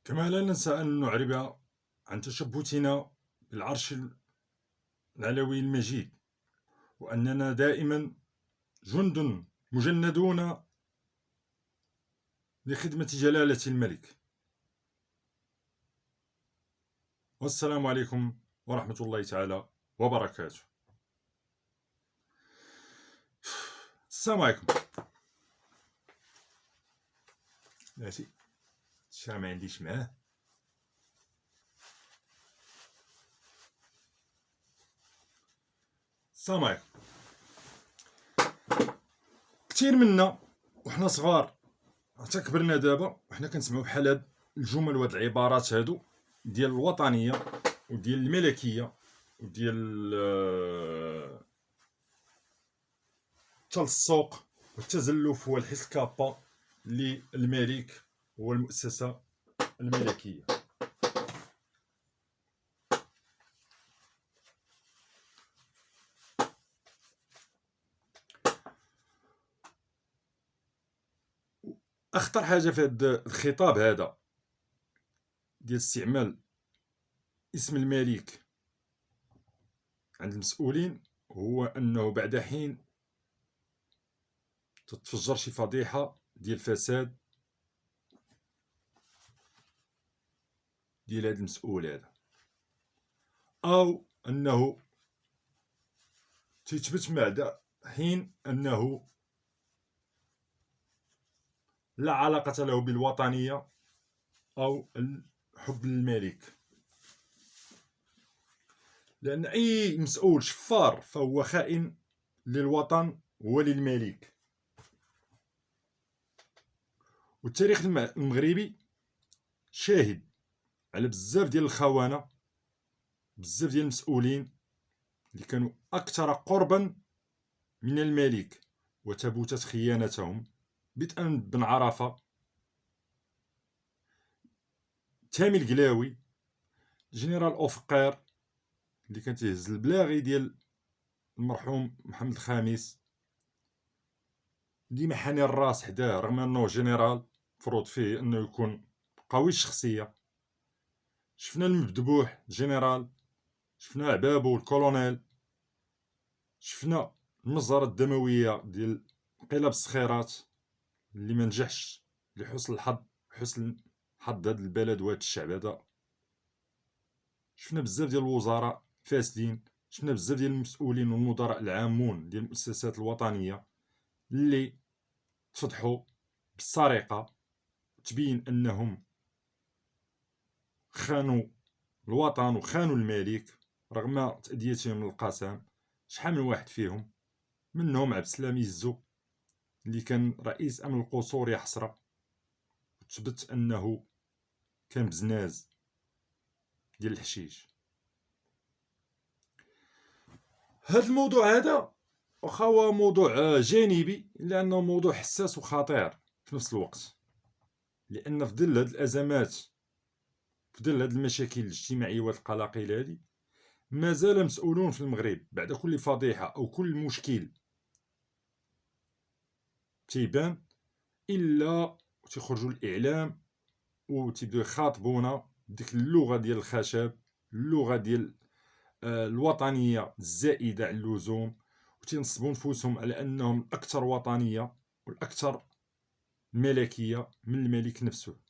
كما لا ننسى أن نعرب عن تشبتنا بالعرش العلوي المجيد، وأننا دائما جند مجندون لخدمة جلالة الملك. والسلام عليكم ورحمة الله تعالى وبركاته. السلام عليكم. ماشي الشاي ما عنديش معاه. السلام عليكم. كثير منا وحنا صغار حتى كبرنا دابا وحنا كنسمعوا بحال هاد الجمل وهاد العبارات هادو ديال الوطنيه وديال الملكيه وديال التلصق والتزلف والحس كابا للملك والمؤسسه الملكيه. اخطر حاجه في هذا الخطاب هذا ديال استعمال اسم الملك عند المسؤولين هو انه بعد حين تتفجر شي فضيحه ديال الفساد ديال هذا المسؤول هذا، او انه تثبت بعد حين انه لا علاقه له بالوطنيه او الحب للملك. لأن أي مسؤول شفار فهو خائن للوطن وللملك. والتاريخ المغربي شاهد على بزاف ديال الخونة، بزاف ديال المسؤولين اللي كانوا أكثر قربا من الملك وتبوتت خيانتهم، بدءا بن عرفة، تامي القلاوي، جنرال أوفقير اللي كان تيهز البلاغي ديال المرحوم محمد الخامس، ديما حاني الراس حداه رغم انه جنرال مفروض فيه انه يكون قوي الشخصيه. شفنا المذبوح جنرال، شفنا عبابو الكولونيل، شفنا المجزره الدمويه ديال انقلاب الصخيرات اللي ما نجحش لحسن الحظ، حسن حظ هذا البلد وهذا الشعب هذا. شفنا بزاف ديال الوزراء فاسدين، شفنا بزاف ديال المسؤولين والمدراء العامون ديال المؤسسات الوطنيه اللي تفضحوا بالسرقه، تبين انهم خانوا الوطن وخانوا الملك رغم تأديتهم للقسم. شحال من واحد فيهم، منهم عبد السلام يزو اللي كان رئيس امن القصور يا حسره، تثبت انه كان بزناز ديال الحشيش. هذا الموضوع هذا واخا هو موضوع جانبي الا انه موضوع حساس وخطير في نفس الوقت، لان في ظل هذه الازمات، في ظل هذه المشاكل الاجتماعيه والقلاقل هذه، ما زال مسؤولون في المغرب بعد كل فضيحه او كل مشكل تيبان الا تيخرجوا الاعلام وتيبداو يخاطبونا بديك اللغه ديال الخشب، اللغه ديال الوطنيه الزائده عن اللزوم، وتنصبوا نفوسهم على انهم الاكثر وطنيه والاكثر ملكيه من الملك نفسه.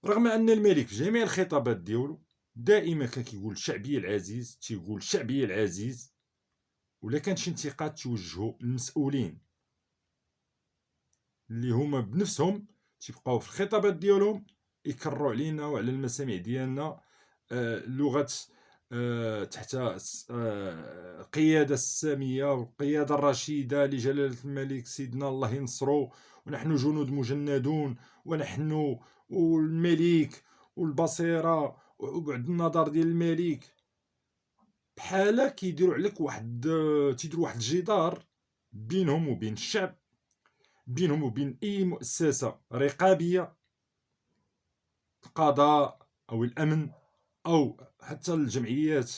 رغم ان الملك في جميع الخطابات ديالو دائما كان كيقول شعبي العزيز، تيقول شعبي العزيز، ولا كان شي انتقاد توجهوا للمسؤولين اللي هما بنفسهم تيبقاو في الخطابات ديالهم يكرروا علينا وعلى المسامع ديالنا لغه تحت القياده الساميه والقياده الرشيده لجلاله الملك سيدنا الله ينصرو، ونحن جنود مجندون، ونحن والملك والبصيره وبعد النظر ديال الملك. بحال كيديروا عليك واحد تيديروا واحد الجدار بينهم وبين الشعب، بينهم وبين اي مؤسسه رقابيه، القضاء او الامن او حتى الجمعيات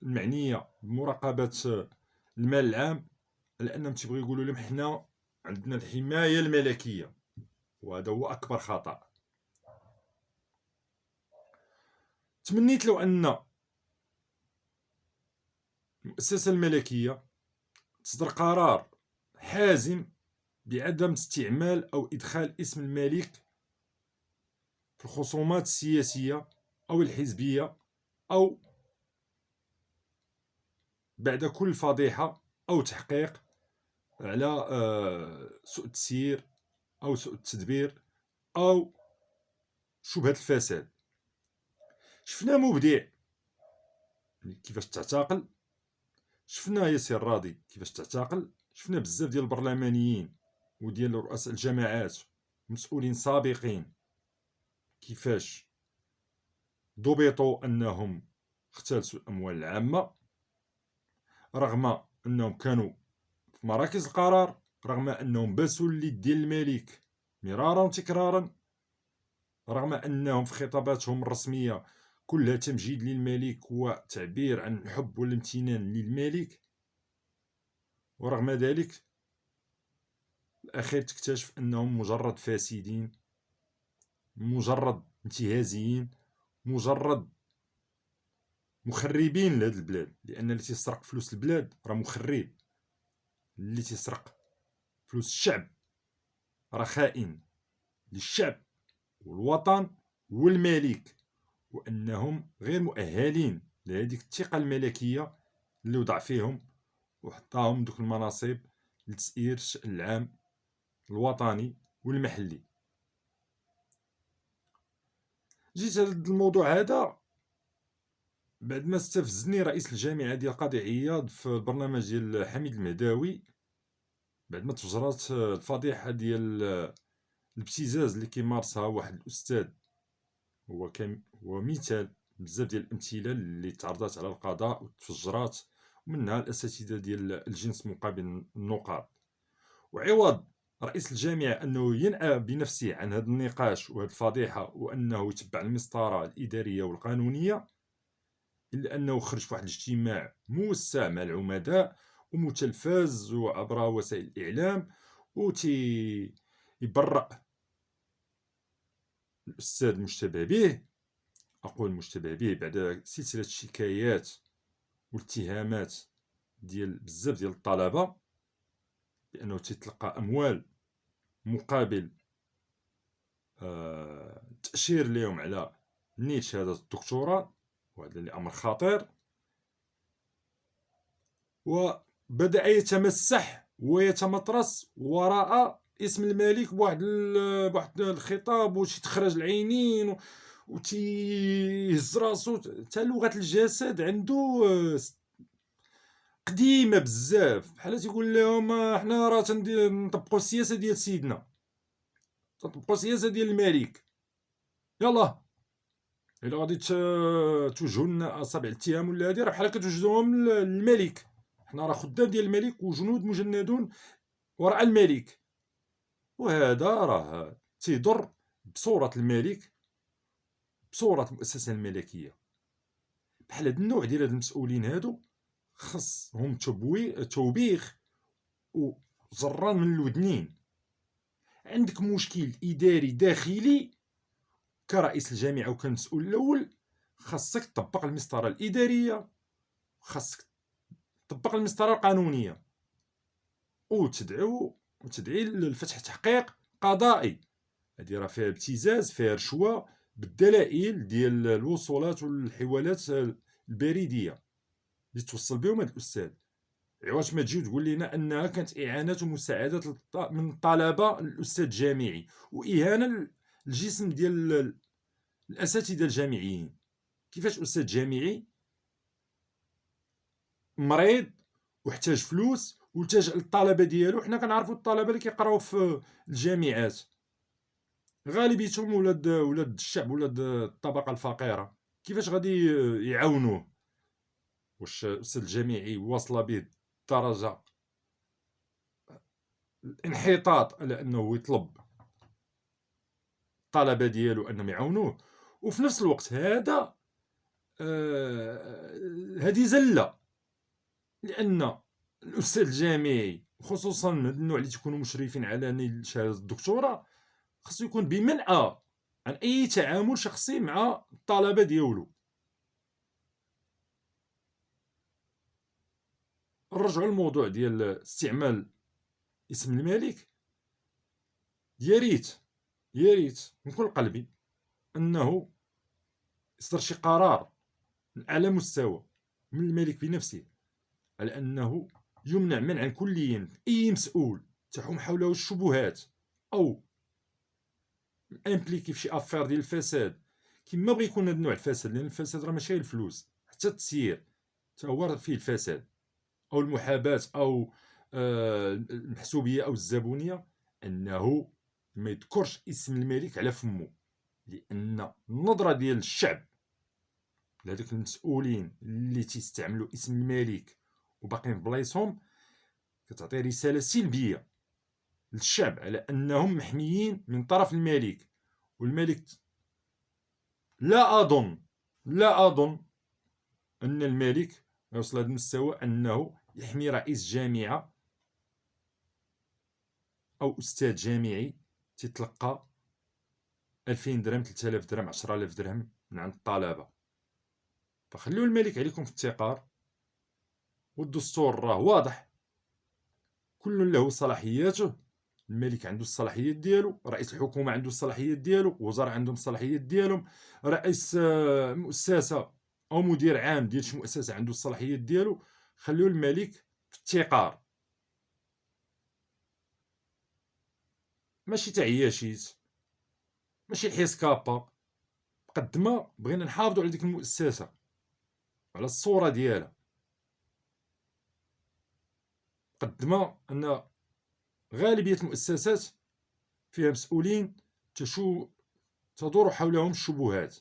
المعنيه بمراقبه المال العام، لانهم تيبغيو يقولوا لهم حنا عندنا الحمايه الملكيه. وهذا هو أكبر خطأ. تمنيت لو أن المؤسسة الملكية تصدر قرار حازم بعدم استعمال أو إدخال اسم الملك في الخصومات السياسية أو الحزبية، أو بعد كل فضيحة أو تحقيق على سوء التسيير أو سوء التدبير أو شبهة الفساد. شفنا مبدع كيفاش تعتقل، شفنا ياسر راضي كيفاش تعتقل، شفنا بزاف ديال البرلمانيين وديال رؤساء الجماعات مسؤولين سابقين كيفاش ضبطوا أنهم اختلسوا الأموال العامة، رغم أنهم كانوا في مراكز القرار، رغم أنهم باسوا اليد ديال الملك مرارا وتكرارا، رغم أنهم في خطاباتهم الرسمية كلها تمجيد للملك وتعبير عن الحب والامتنان للملك، ورغم ذلك الأخير تكتشف أنهم مجرد فاسدين، مجرد انتهازيين، مجرد مخربين لهذه البلاد. لأن اللي تيسرق فلوس البلاد راه مخرب، اللي تيسرق فلوس الشعب راه خائن للشعب والوطن والملك، وأنهم غير مؤهلين لهذيك الثقة الملكية اللي وضع فيهم وحطاهم دوك المناصب لتسيير الشأن العام الوطني والمحلي. جيت هذا الموضوع هذا بعد ما استفزني رئيس الجامعة ديال قاضي عياض في البرنامج ديال حميد المهداوي، بعد ما تفجرات الفضيحة ديال الابتزاز اللي كيمارسها واحد الأستاذ. هو مثال بزاف ديال الأمثلة اللي تعرضات على القضاء وتفجرات، ومنها الأساتذة ديال الجنس مقابل النقاط. وعوض رئيس الجامعة أنه ينأى بنفسه عن هذا النقاش وهذه الفضيحة وأنه يتبع المسطرة الإدارية والقانونية، إلا أنه خرج في واحد الاجتماع موسع مع العمداء ومتلفز وعبر وسائل الإعلام يبرأ الأستاذ المشتبه به. أقول مشتبه به بعد سلسلة شكايات والاتهامات ديال بزاف ديال الطلبة بأنه تيتلقى أموال مقابل تأشير لهم على نيل شهادة الدكتوراه، وهذا اللي أمر خطير. وبدأ يتمسح ويتمطرس وراء اسم الملك بواحد الخطاب وتيتخرج العينين وتيهز راسو. حتى لغة الجسد عنده قديمة بزاف، بحال تيقول لهم حنا راه نطبقوا السياسة ديال سيدنا، تطبقوا السياسة ديال الملك. يلا إلا غادي توجهوا لنا أصابع الاتهام ولا هادي، راه بحال كتوجهوهم للملك. حنا راه خدام ديال الملك وجنود مجندون وراء الملك، وهذا راه تيضر بصورة الملك، بصورة المؤسسة الملكية. بحال هاد النوع ديال هاد المسؤولين هادو خصهم توبيخ وزران من الودنين. عندك مشكل إداري داخلي كرئيس الجامعة وكالمسؤول الأول، خاصك تطبق المسطرة الإدارية، خاصك تطبق المسطرة القانونية، وتدعي لفتح تحقيق قضائي. هادي راه فيها ابتزاز، فيها رشوة بالدلائل ديال الوصولات والحوالات البريدية اللي توصل بهم هاد الأستاذ. عواش ما تجي تقول لنا أنها كانت إعانات ومساعدات من الطلبة للأستاذ الجامعي، وإهانة الجسم ديال الأساتذة الجامعيين. كيفاش أستاذ جامعي مريض واحتاج فلوس والتجأ للطلبة ديالو؟ حنا كنعرفوا الطلبة اللي كيقراو في الجامعات غالبيتهم ولاد الشعب، ولاد الطبقة الفقيرة. كيفاش غادي يعاونوه؟ واش الأستاذ الجامعي واصله به درجة الانحطاط على أنه يطلب الطلبة ديالو أنهم يعاونوه؟ وفي نفس الوقت هذا هذه زلة، لأن الأستاذ الجامعي خصوصا هاد النوع اللي تكونوا مشرفين على نيل شهادة الدكتوراه خصو يكون بمنأى عن اي تعامل شخصي مع الطلبه ديالو. نرجعوا للموضوع ديال استعمال اسم الملك. يا ريت من كل قلبي انه يصدر شي قرار من اعلى مستوى من الملك بنفسه على انه يمنع منعا كليا اي مسؤول تحوم حوله الشبهات او امبليكي في شي افير ديال الفساد، كيما بغى يكون هذا النوع الفساد، لان الفساد راه ماشي الفلوس، حتى التسيير حتى هو فيه الفساد، او المحاباه او المحسوبيه او الزبونيه، انه ما يذكرش اسم الملك على فمه، لان النظره ديال الشعب لهذوك المسؤولين اللي تيستعملوا اسم الملك وباقيين بلايصهم كتعطي رساله سلبيه للشعب على انهم محميين من طرف الملك. والملك لا اظن ان الملك يوصل لهذا المستوى انه يحمي رئيس جامعه او استاذ جامعي تتلقى 2000 درهم 3000 درهم 10000 درهم من عند الطلبه. فخليو الملك عليكم في التقار، والدستور راه واضح، كل له صلاحياته. الملك عنده الصلاحيات ديالو، رئيس الحكومه عنده الصلاحيات ديالو، وزراء عندهم الصلاحيات ديالهم، رئيس مؤسسه او مدير عام ديال شي مؤسسه عنده الصلاحيات ديالو. خليو الملك في التقار، ماشي تعياشيت، ماشي الحيس كابا، قد ما بغينا نحافظوا على ديك المؤسسه على الصوره ديالها، قد ما ان غالبيه المؤسسات فيها مسؤولين تدور حولهم الشبهات.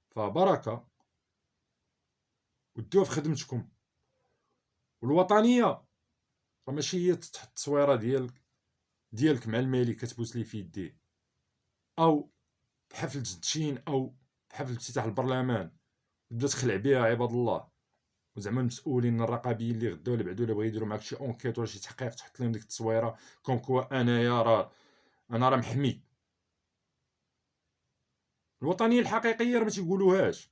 فبركه ودوها في خدمتكم. والوطنيه راه ماشي هي تحط التصويره ديالك مع الملك كتبوس ليه في يديه، او بحفل التدشين او بحفل افتتاح البرلمان تبدا تخلع بها عباد الله. وزعما المسؤولين الرقابيين اللي غداو اللي بعدو اللي بغا يديروا معاك شي اونكيت ولا شي تحقيق تحط لهم ديك التصويره كوم كوا انايا انا راه محمي. الوطنيه الحقيقيه راه ما تيقولوهاش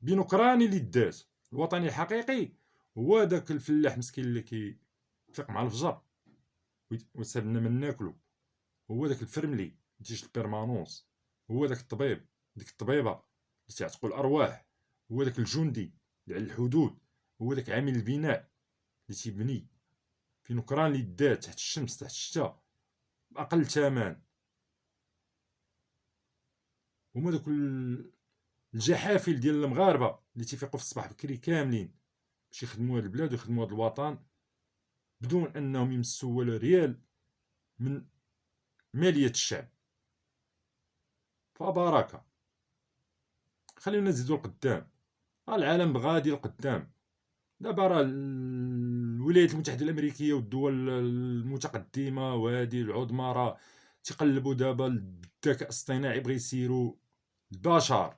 بنكران اللي دات. الوطني الحقيقي هو داك الفلاح مسكين اللي كيفيق مع الفجر ويسالنا من ناكلو، هو داك الفرملي اللي تيجي البيرمانونس، هو داك الطبيب ديك الطبيبه اللي تعتقوا الارواح، هو داك الجندي اللي على الحدود، هو داك عامل البناء اللي تيبني في نكران اللي دات تحت الشمس تحت الشتاء باقل ثمن. هما دوك الجحافل ديال المغاربه اللي تيفيقوا في الصباح بكري كاملين باش يخدموا هاد البلاد ويخدموا هاد الوطن بدون انهم يمسوا ولا ريال من ماليه الشعب. فبركه خلينا نزيدوا القدام، العالم غادي القدام. دابا راه الولايات المتحده الامريكيه والدول المتقدمه وهذه العظمى راه تيقلبوا دابا الذكاء الاصطناعي، بغا يسيروا البشر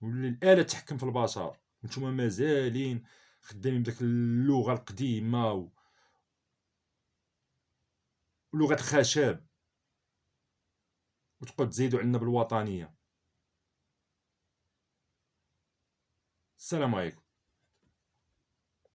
واللي الاله تحكم في البشر، نتوما مازالين خدامين بداك اللغه القديمه ولغه الخشب وتبقاو تزيدوا عندنا بالوطنيه. السلام عليكم.